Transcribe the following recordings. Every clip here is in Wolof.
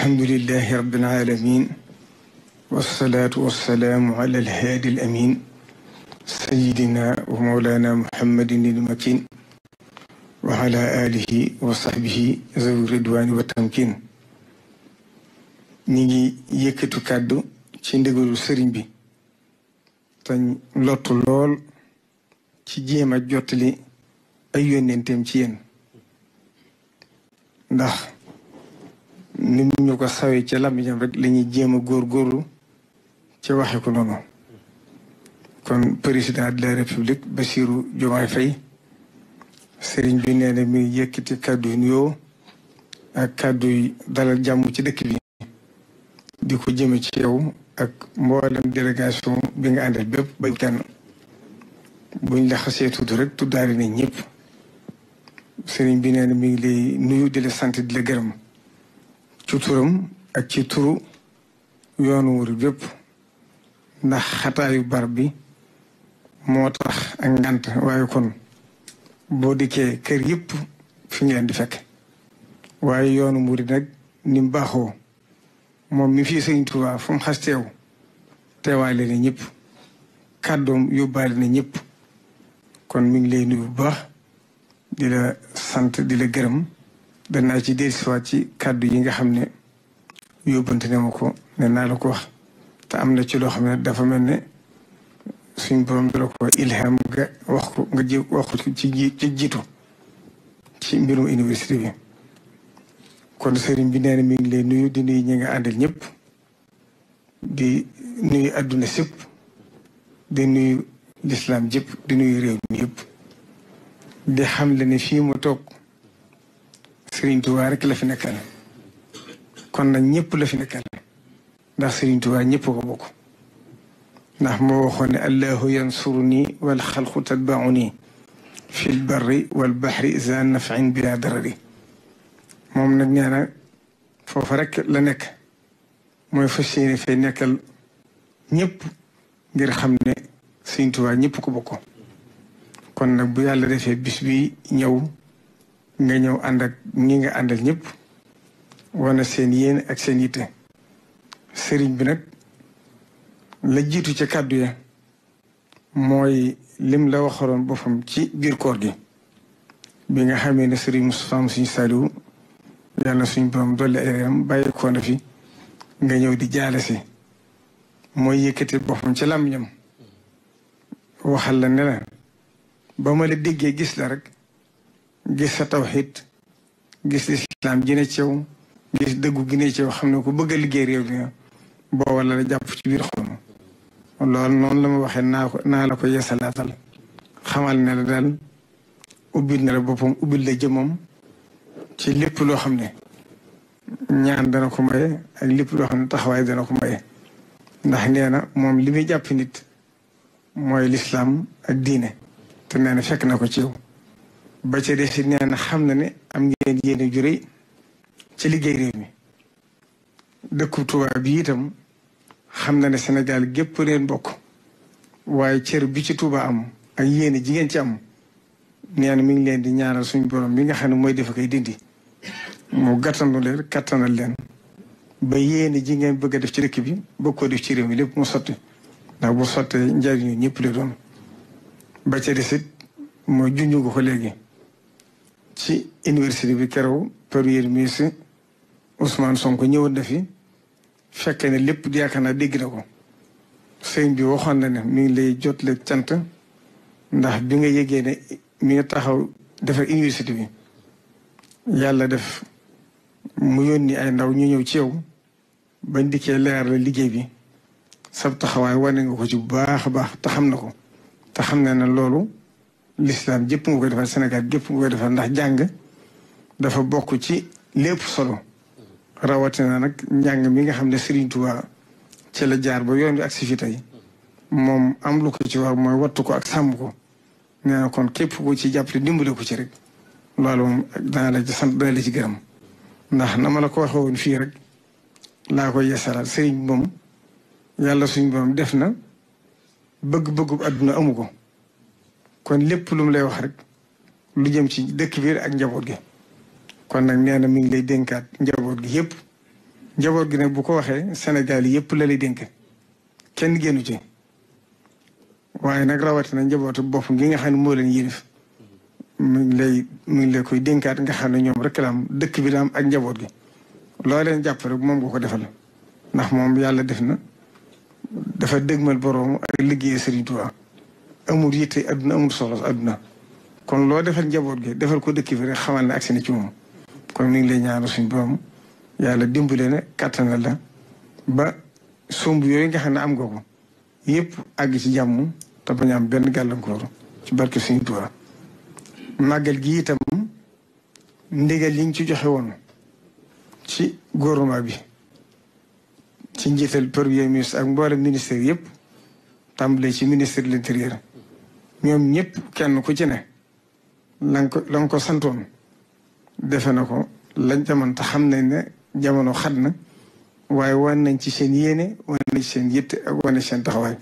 alhamdulillahi rabbil alamin wassalaatu wassalaamu ala alhaadi alamin sayidina wa mawlana muhammadin ilmakin wa ala alihi wa sahbihi zawi ridwani wa tamkin. ñi ngi yëkkatu kàddu ci ndigalu sëriñ bi te lottu lool ci jéem a jottali ay yónnenteem ci yéen ndax ni ñu ko sawee ci làmmiñam rek la ñuy jéem a góorgóorlu ci waxe ko noonu. kon président de la république Bassirou Diomaye Faye sëriñ bi nee na mi yëkkati kàddu yu nuyoo ak kàddu yu dalal jàmm ci dëkk bi di ko jëme ci yow ak mboolem délégation bi nga àndal bépp ba kenn buñ la xasee tudd rek tuddaale nañ ñëpp. sëriñ bi nee na mi ngi lay nuyu di la sant di la gërëm ci turam ak ci turu yoonu murid bépp ndax xataayu barab bi moo tax ak ngant waaye kon boo dikkee kër yëpp fi ngeen di fekk waaye yoonu murid nag ni mu baaxoo moom mi fii sëriñ Tuubaa fu mu xas teew teewaale na ñëpp kàddoom yóbbaale na ñëpp kon mi ngi lay nuyu bu baax di la sant di la gërëm danaa ci dellusiwaat ci kàddu yi nga xam ne yóbbante ne ma ko ne naa la ko wax te am na ci loo xam ne dafa mel ne suñ borom dala ko ilham nga wax ko nga ji wax ko ci jiitu ci mbirum université bi. kon sëriñ bi nee na mi ngi lay nuyu di nuyu ñi nga àndal ñëpp di nuyu àdduna sépp di nuyu lislaam jëpp di nuyu réew mi yëpp di xam le ne fii mu toog sëriñ Tuubaa rek la fi nekkal kon nag ñëpp la fi nekkal ndax sëriñ Tuubaa ñëpp ko bokk ndax moo waxoon ne allahu yansuruni wal xalqu tatbauni fi l barri wal baxri za nafin bila darari. moom nag nee na foofu rek la nekk mooy fas yéene fay nekkal ñëpp ngir xam ne sëriñ Tuubaa ñëpp ko bokk. kon nag bu yàlla defee bis bi ñëw nga ñëw ànd ak ñi nga àndal ñëpp wane seen yéen ak seen yitte. sëriñ bi nag la jiitu ca kàddu ya mooy lim la waxaloon boppam ci biir koor gi bi nga xamee ne sëriñ Moustapha suñu Saliou yàlla suñ borom dolli ay réeram bàyyi ko na fi nga ñëw di jaale si mooy yëkkati boppam ci làmmiñam waxal la ne la ba ma la déggee gis la rek gis sa tawxiid gis lislaam ji ne ci yow gis dëggu gi ne ci yow xam ne ko bëgg a liggéey réew bi booba la jàpp ci biir xol loolu noonu la ma waxee naa la ko yeesalaatal xamal ne la daal ubbil na la boppam ubbil la jëmmam ci lépp loo xam ne ñaan dana ko maye ak lépp loo xam ne taxawaay dana ko maye ndax nee na moom li muy jàpp nit mooy lislaam ak diine te nee na fekk na ko ci yow ba ca des nee na xam na ne am ngeen yéene ju rëy ci liggéey réew mi. dëkku Tuubaa bi itam xam na ne Sénégal gépp leen bokk waaye cër bi ci Tuubaa am ak yéene ji ngeen ci am nee na mi ngi leen di ñaanal suñ borom bi nga xam ne mooy defa koy dindi mu gàttandu leen kattanal leen ba yéene ji ngeen bëgg a def ci dëkk bi bëgg koo def ci réew mi lépp mu sotti ndax bu sottee njariñu ñëpp la doon. ba ca desit mooy junju nga ko léegi ci université bi keroog premier ministre Ousmane Sonko ñëwoon na fi fekk ne lépp di yaakaar naa dégg na ko sëñ bi waxoon na ne mi ngi lay jotle cant ndax bi nga yëgee ne mi nga taxaw defar université bi yàlla def mu yónni ay ndaw ñu ñëw ci yow bañ dikkee leer la liggéey bi sab taxawaay wane nga ko ci bu baax a baax te xam na ko te xam na ne loolu lislaam jëpp nga koy defal Sénégal gépp nga koy defal ndax jàng dafa bokk ci lépp solo rawatina nag njàng mi nga xam ne Serigne Touba ci la jaar ba yoon bi ak si fi tey moom am lu ko ci war mooy wattu ko ak sàmm ko nee na kon képp ko ci jàppale dimbale ko ci rek loolu moom dana la ci sant dana la ci gërëm ndax na ma la ko waxee woon fii rek laa koy yeesalaat Serigne bi moom yàlla suñ borom def na bëgg-bëggu àdduna amu ko kon lépp lu mu lay wax rek lu jëm ci dëkk biir ak njaboot gi kon nag nee na mi ngi lay dénkaat njaboot gi yëpp njaboot gi nag bu ko waxee Sénégal yëpp la lay dénk kenn génnu ci waaye nag rawatina njabootu boppam gi nga xam ne moo leen yilif mu ngi lay koy dénkaat nga xam ne ñoom rek la am dëkk bi la am ak njaboot gi loo leen jàpp rek moom nga ko defal ndax moom yàlla def na dafa dëgmal boroom ak liggéey Serigne Touba amul yitte adduna amul soxla adduna kon loo defal njaboot gi defal ko dëkk bi rek xamal ne agsi na ci moom kon mi ngi lay ñaanal suñu borom yàlla dimbale ne kàttanal la ba somb yooyu nga xam ne am nga ko yëpp àgg ci jàmm te bañ am benn gàllankoor ci barke Serigne Touba màggal gi itam ndigal liñ ci joxe woon ci gouvernement bi ci njiital premier ministre ak mboolem ministère yëpp tàmbale ci ministre de l'intérieur ñoom ñëpp kenn ku ci ne la nga ko santoon defe na ko lañ jamono te xam nañ ne jamono xat na waaye wan nañ ci seen yéene wan nañ ci seen yitte ak wane seen taxawaay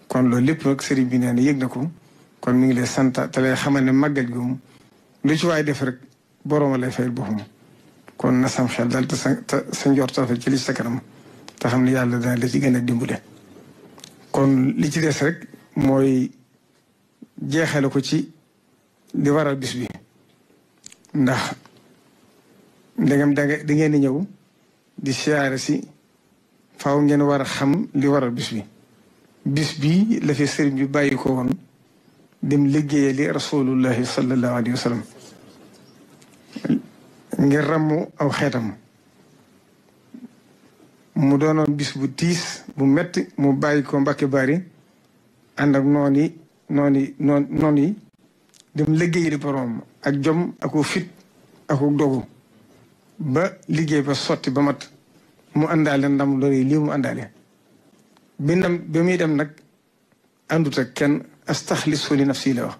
kon loolu lépp nag sëriñ bi nee na yëg na ko kon mi ngi lay sant te lay xamal ne màggal gi moom lu ci waay def rek borooma lay fayal boppam kon na sam xel daal te sa njort rafet ci li sa kanam te xam ne yàlla dana la ci gën a dimbale kon li ci des rek mooy jeexale ko ci li waral bis bi ndax ndegam da ngeen di ñëw di siyaare si faaw ngeen war a xam li waral bis bi la fi sëriñ bi bàyyi ko woon dem liggéeye li rasulullahi sallallahu alayhi wa sallam ngir ràmmu aw xeetam mu doonoon bis bu tiis bu metti mu bàyyi ko Mbàkke Bari ànd ak noon yi dem liggéey li borom ak jom ako fit ako dogu ba liggéey ba sotti ba mat mu àndaale ndam loolu lii mu àndaale ba muy dem nag àndut ak kenn astaxlisu li nafsi la wax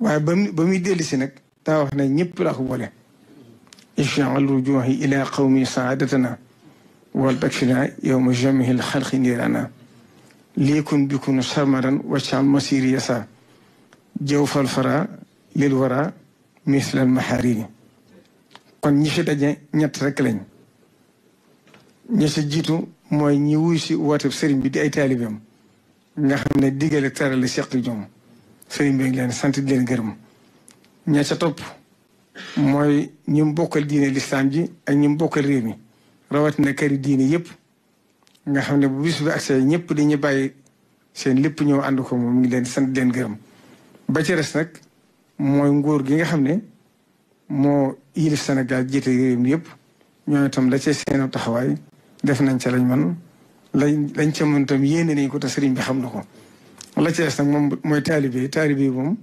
waaye ba muy dellu si nag daa wax ne ñëpp laa ko boole ij'al rujuhi ila qawmi saadatana wal takfina yowma jamihil xalqi niirana liikun bikun sarmadan waccal masiri yasa jawfal fara lil wara mislal maharini kon ñi fi daje ñett rek lañ ñi si jiitu mooy ñi wuy si woote sëriñ bi di ay taalibeem nga xam ne diggale terale seq ñoom sëriñ bi ngi leen sant di leen gërëm ña ca topp mooy ñi mu bokkal diine lislaam ji ak ñi mu bokkal réew mi rawatina këri diine yëpp nga xam ne bu bis bi accès ñëpp dañuy bàyyi seen lépp ñëw ànd ko moom ngi leen sant di leen gërëm ba ci res nag mooy nguur gi nga xam ne moo yilif Sénégal jiite réew mi yëpp ñoo itam la ca seen taxawaay def nañ ca lañ man lañ ca mën itam yéene nañ ko te sëriñ bi xam na ko la ca des nag moom mooy taalibe moom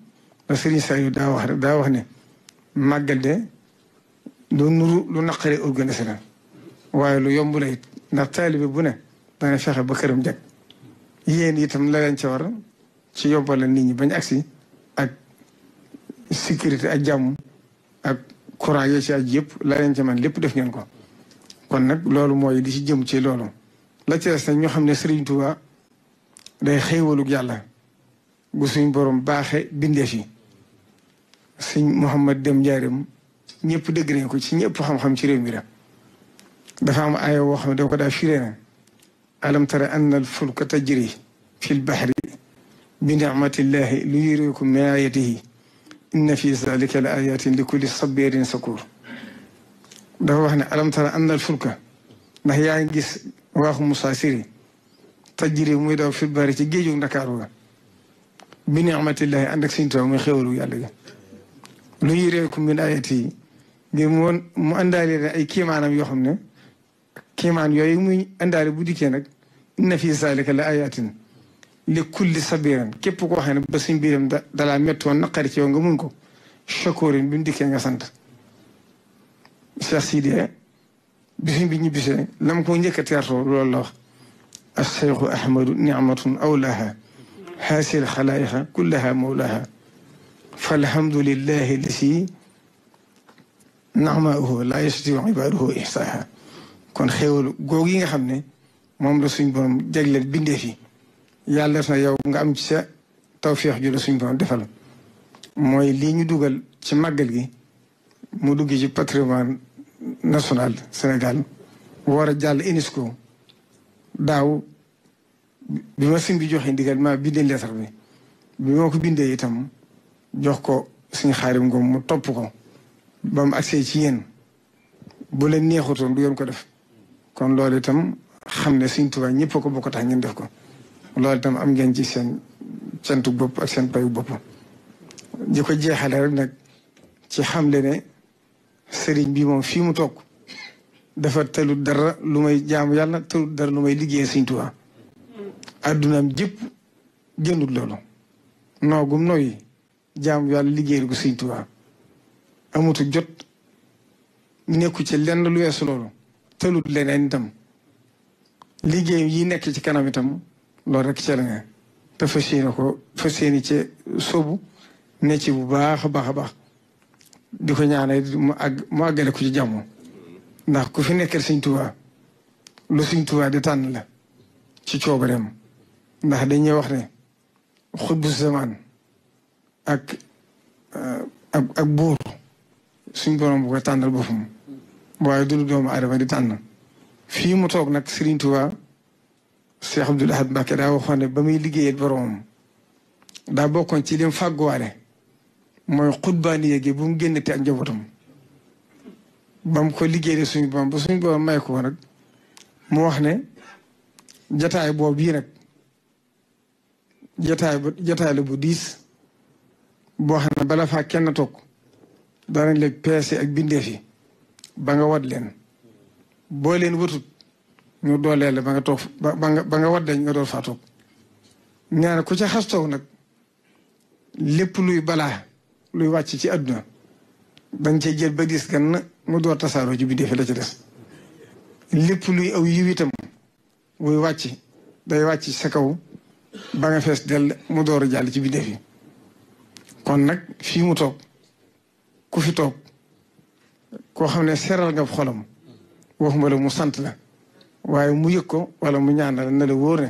la sëriñ Saliou daa wax ne màggal de lu nuru lu naqaree organisé la waaye lu yomb la it ndax taalibe bu ne dana fexe ba këram jag yéen itam la leen ca war ci yombal la nit ñi bañ agsi ak sécurité ak jàmm ak courant yi ci aj yëpp la leen ca man lépp def ngeen ko kon nag loolu mooy di ci jëm ci loolu la ci des nag ñoo xam ne Serigne Touba day xéewalug yàlla bu suñ borom baaxe bindee fi sëñ Mouhamad Dem Njaareem ñëpp dégg nañ ko ci ñëpp xam-xam ci réew mi la dafa am aaya woo xam ne da ko daa firee na alam tara anna al fulka tajri fi l bahri bi nicmatillahi li yuriikum min ayatihi inna fi zalika la ayatin li kulli sabirin sakur dafa wax ne alam tara anna al fulka ndax yaa ngi gis waaxu Musaa Siri tajri muy daw fi l bahri ci géeju Ndakaaru ga bi nicmatillahi ànd ak Sëñ Tuubaa muy xéwalu yàlla gi lu yuriikum min ayatihi ngir mu àndaale ne ay kiimaanam yoo xam ne kiimaan yooyu muy àndaale bu dikkee nag inna fi zalika la ayatin li kulli sabiran képp koo xam ne ba suñ biiram dalaa mettoon naqari ci yow nga mun ko shakurin bi mu dikkee nga sant Cheikh Sidiya bisuñ bi ñibbisee lam ko njëkk a teertoo loolu la wax acheikhu ahmadu nicmatun awlaha haasil xalaayiqa kullaha mawlaha falhamdulillahi lasi naxmaahu laa yastatiiu ibaaduhu ihsaaha kon xéewal googu yi nga xam ne moom la suñ borom jagleel bindee fi yàlla def na yow nga am ci sa tawféex ju la suñ borom defal mooy lii ñu dugal ci màggal gi mu dugg ci patrimoine national Sénégal war a jàll UNESCO daaw bi ma sëñ bi joxe ndigal ma bindee leetar bi ma ko bindee itam jox ko suñu Xaadim Ngom mu topp ko ba mu agsee ci yéen bu leen neexutoon du yoon ko def kon loolu itam xam ne Sëñ Tuubaa ñëpp ko bokk tax ngeen def ko loolu itam am ngeen ci seen cantu bopp ak seen payu bopp di ko jeexale rek nag ci xamle ne sëriñ bi moom fii mu toog dafa tëlut dara lu may jaamu yàlla tëlut dara lu may liggéey Sëñ Tuubaa addunaam jëpp jëndul loolu noogum nooyi jaamu yàlla liggéey ko Sëñ Tuubaa amutu jot nekku ci lenn lu weesu loolu tëlut leneen itam liggéey yi nekk ci kanam itam loolu rek ca la nga te fas yéene ci sóobu ne ci bu baax a baax a baax di ko ñaanal mu àggale ko ci jàmm ndax ku fi nekkal Sëñ Tuubaa lu Sëñ Tuubaa di tànn la ci coobareem ndax dañuy wax ne xutbu zaman ak buur suñ borom bu ko tànnal boppam waaye du doomu aadama di tànn fii mu toog nag Serigne Touba Cheikh Abdoul Ahad Mbacké daa waxoon ne ba muy liggéeyee boromam daa bokkoon ci lim fàgguwaale mooy xutbaani gi bu mu génnete ak njabootam ba mu ko liggéeyee suñu borom ba suñu borom may ko nag mu wax ne jataay boobu bii nag jataay la bu diis boo xam ne bala faa kenn toog danañ la peese ak bindeef yi ba nga wat leen boo leen watut ñu dooleel la ba nga toog ba nga wat leen nga doon faa toog ñaar ku ca xas toog nag lépp luy balaa luy wàcc ci àdduna dañ cee jël ba diis gan mu door tasaaroo ci bindeef yi la ci des lépp luy aw yiw itam wuy wàcc day wàcc sa kaw ba nga fees dell mu door a jàll ci bindeef yi kon nag fii mu toog ku fi toog koo xam ne seral nga xolam waxuma la mu sant la waaye mu yëg ko wala mu ñaanal na la wóor ne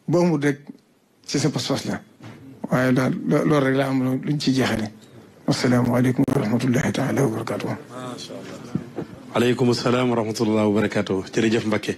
ba amul rek ci sa pas-pas la waaye daal loolu rek laa am luñ ci jeexale asalaamaaleykum wa rahmatullahi taala wa barakatuh. aleykum salaam wa rahmatullahi wa barakatuh. jërëjëf Mbacké